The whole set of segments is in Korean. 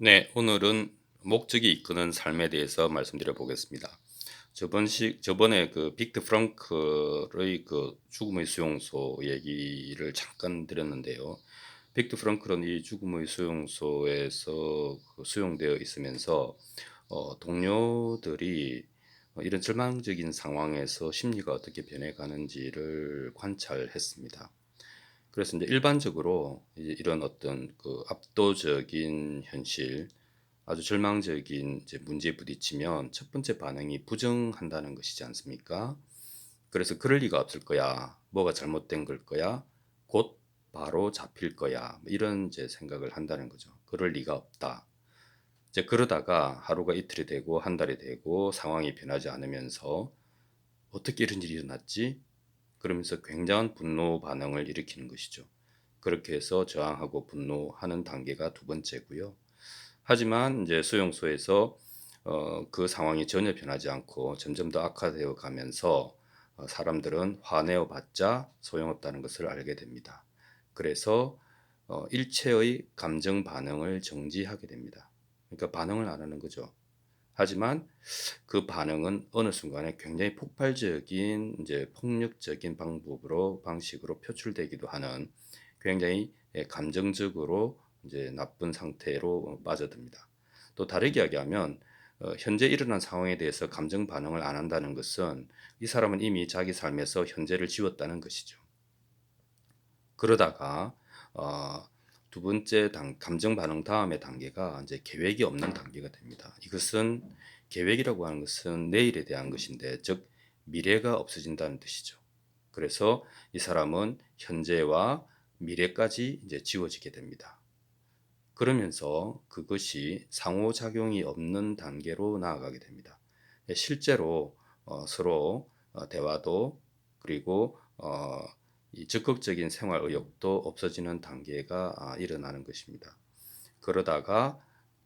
네, 오늘은 목적이 이끄는 삶에 대해서 말씀드려 보겠습니다. 저번에 그 빅터 프랑클의 그 죽음의 수용소 얘기를 잠깐 드렸는데요. 빅터 프랑클은 이 죽음의 수용소에서 수용되어 있으면서 동료들이 이런 절망적인 상황에서 심리가 어떻게 변해가는지를 관찰했습니다. 그래서 이제 일반적으로 이제 이런 어떤 그 압도적인 현실, 아주 절망적인 이제 문제에 부딪히면 첫 번째 반응이 부정한다는 것이지 않습니까? 그래서 그럴 리가 없을 거야. 뭐가 잘못된 걸 거야. 곧 바로 잡힐 거야. 뭐 이런 이제 생각을 한다는 거죠. 그럴 리가 없다. 이제 그러다가 하루가 이틀이 되고 한 달이 되고 상황이 변하지 않으면서 어떻게 이런 일이 일어났지? 그러면서 굉장한 분노 반응을 일으키는 것이죠. 그렇게 해서 저항하고 분노하는 단계가 두 번째고요. 하지만 이제 수용소에서 그 상황이 전혀 변하지 않고 점점 더 악화되어 가면서 사람들은 화내어 봤자 소용없다는 것을 알게 됩니다. 그래서 일체의 감정 반응을 정지하게 됩니다. 그러니까 반응을 안 하는 거죠. 하지만 그 반응은 어느 순간에 굉장히 폭발적인 이제 폭력적인 방식으로 표출되기도 하는 굉장히 감정적으로 이제 나쁜 상태로 빠져듭니다. 또 다르게 이야기하면 현재 일어난 상황에 대해서 감정 반응을 안 한다는 것은 이 사람은 이미 자기 삶에서 현재를 지웠다는 것이죠. 그러다가 어, 두 번째 감정 반응 다음의 단계가 이제 계획이 없는 단계가 됩니다. 이것은 계획이라고 하는 것은 내일에 대한 것인데, 즉 미래가 없어진다는 뜻이죠. 그래서 이 사람은 현재와 미래까지 이제 지워지게 됩니다. 그러면서 그것이 상호작용이 없는 단계로 나아가게 됩니다. 실제로 서로 대화도, 그리고 이 적극적인 생활 의욕도 없어지는 단계가 일어나는 것입니다. 그러다가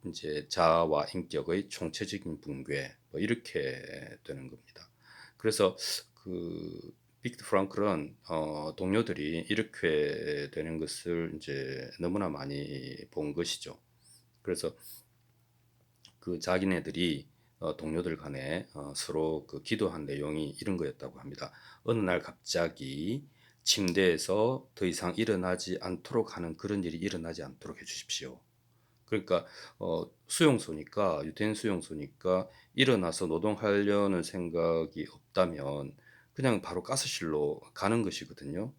이제 자아와 인격의 총체적인 붕괴, 뭐 이렇게 되는 겁니다. 그래서 그 빅터 프랑클은 동료들이 이렇게 되는 것을 이제 너무나 많이 본 것이죠. 그래서 그 자기네들이 동료들 간에 서로 그 기도한 내용이 이런 거였다고 합니다. 어느 날 갑자기 침대에서 더 이상 일어나지 않도록 하는 그런 일이 일어나지 않도록 해주십시오. 그러니까 수용소니까, 유태인 수용소니까 일어나서 노동하려는 생각이 없다면 그냥 바로 가스실로 가는 것이거든요.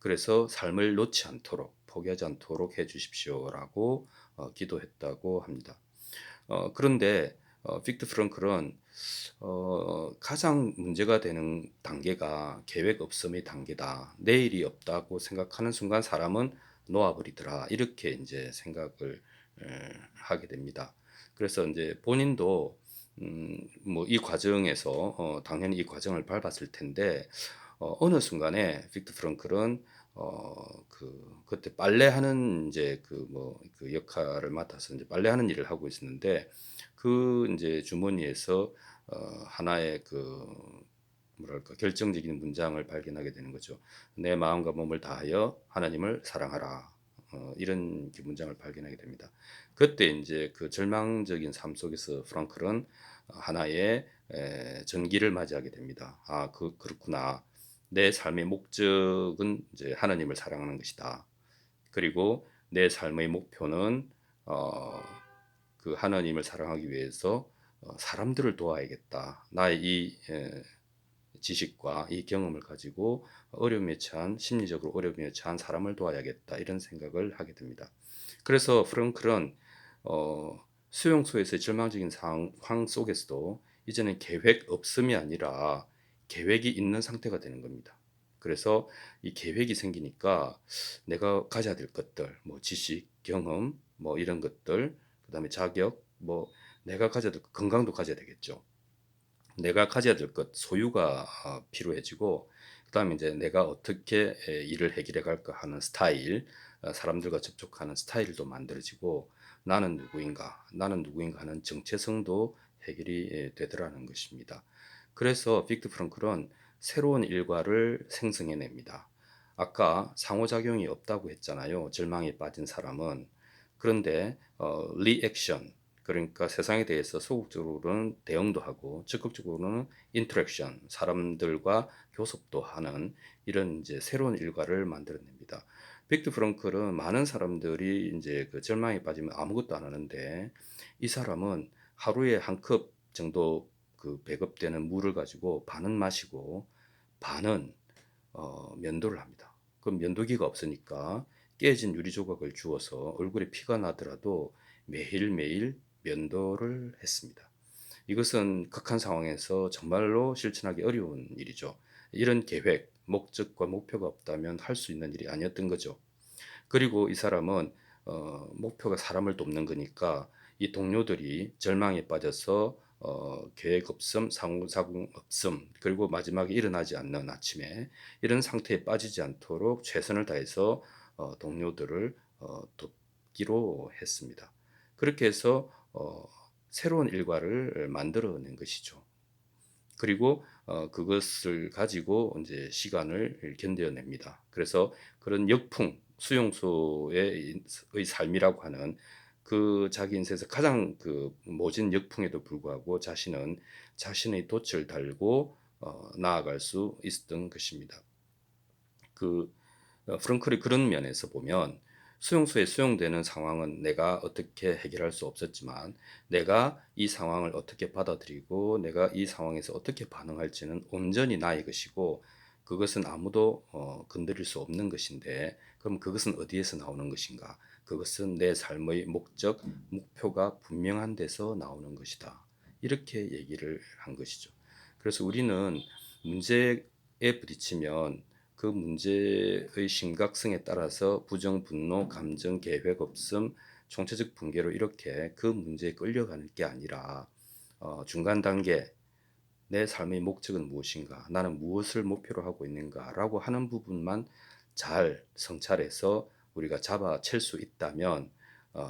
그래서 삶을 놓지 않도록, 포기하지 않도록 해 주십시오라고 기도했다고 합니다. 그런데 빅터 프랑클은 가장 문제가 되는 단계가 계획 없음의 단계다. 내일이 없다고 생각하는 순간 사람은 놓아버리더라. 이렇게 이제 생각을 하게 됩니다. 그래서 이제 본인도 뭐 이 과정에서 당연히 이 과정을 밟았을 텐데 어느 순간에 빅터 프랑클은 그때 빨래하는 이제 그 역할을 맡아서 이제 빨래하는 일을 하고 있었는데 그 이제 주머니에서 하나의 그 뭐랄까 결정적인 문장을 발견하게 되는 거죠. 내 마음과 몸을 다하여 하나님을 사랑하라. 이런 문장을 발견하게 됩니다. 그때 이제 그 절망적인 삶 속에서 프랑클은 하나의 전기를 맞이하게 됩니다. 아, 그렇구나. 내 삶의 목적은 이제 하나님을 사랑하는 것이다. 그리고 내 삶의 목표는 어, 그 하나님을 사랑하기 위해서 사람들을 도와야겠다. 나의 이 지식과 이 경험을 가지고 어려움에 처한 심리적으로 어려움에 처한 사람을 도와야겠다 이런 생각을 하게 됩니다. 그래서 프랑클은 수용소에서의 절망적인 상황 속에서도 이제는 계획 없음이 아니라 계획이 있는 상태가 되는 겁니다. 그래서 이 계획이 생기니까 내가 가져야 될 것들, 뭐 지식, 경험, 뭐 이런 것들, 그다음에 자격, 뭐 내가 가져야 될 건강도 가져야 되겠죠. 내가 가져야 될 것, 소유가 필요해지고, 그다음에 이제 내가 어떻게 일을 해결해 갈까 하는 스타일, 사람들과 접촉하는 스타일도 만들어지고, 나는 누구인가 하는 정체성도 해결이 되더라는 것입니다. 그래서 빅터 프랑클은 새로운 일과를 생성해냅니다. 아까 상호작용이 없다고 했잖아요. 절망에 빠진 사람은. 그런데 리액션, 그러니까 세상에 대해서 소극적으로는 대응도 하고 적극적으로는 인터랙션, 사람들과 교섭도 하는 이런 이제 새로운 일과를 만들어냅니다. 빅터 프랑클은 많은 사람들이 이제 그 절망에 빠지면 아무것도 안 하는데 이 사람은 하루에 한 컵 정도 그 배급되는 물을 가지고 반은 마시고 반은 면도를 합니다. 그럼 면도기가 없으니까 깨진 유리 조각을 주워서 얼굴에 피가 나더라도 매일매일 면도를 했습니다. 이것은 극한 상황에서 정말로 실천하기 어려운 일이죠. 이런 계획, 목적과 목표가 없다면 할 수 있는 일이 아니었던 거죠. 그리고 이 사람은 목표가 사람을 돕는 거니까 이 동료들이 절망에 빠져서 계획 없음, 상호작용 없음, 그리고 마지막에 일어나지 않는 아침에 이런 상태에 빠지지 않도록 최선을 다해서 동료들을 돕기로 했습니다. 그렇게 해서 새로운 일과를 만들어낸 것이죠. 그리고 그것을 가지고 이제 시간을 견뎌냅니다. 그래서 그런 역풍, 수용소의 삶이라고 하는 그 자기 인생에서 가장 그 모진 역풍에도 불구하고 자신은 자신의 돛을 달고 나아갈 수 있었던 것입니다. 그 프랑클이 그런 면에서 보면 수용소에 수용되는 상황은 내가 어떻게 해결할 수 없었지만 내가 이 상황을 어떻게 받아들이고 내가 이 상황에서 어떻게 반응할지는 온전히 나의 것이고 그것은 아무도 건드릴 수 없는 것인데 그럼 그것은 어디에서 나오는 것인가? 그것은 내 삶의 목적, 목표가 분명한 데서 나오는 것이다. 이렇게 얘기를 한 것이죠. 그래서 우리는 문제에 부딪히면 그 문제의 심각성에 따라서 부정, 분노, 감정, 계획 없음, 총체적 붕괴로 이렇게 그 문제에 끌려가는 게 아니라 중간 단계 내 삶의 목적은 무엇인가, 나는 무엇을 목표로 하고 있는가라고 하는 부분만 잘 성찰해서 우리가 잡아챌 수 있다면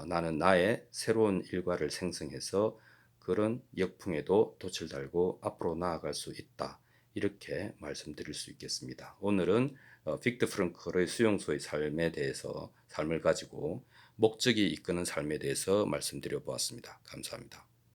나는 나의 새로운 일과를 생성해서 그런 역풍에도 돛을 달고 앞으로 나아갈 수 있다. 이렇게 말씀드릴 수 있겠습니다. 오늘은 빅터 프랑클의 수용소의 삶에 대해서 삶을 가지고 목적이 이끄는 삶에 대해서 말씀드려 보았습니다. 감사합니다.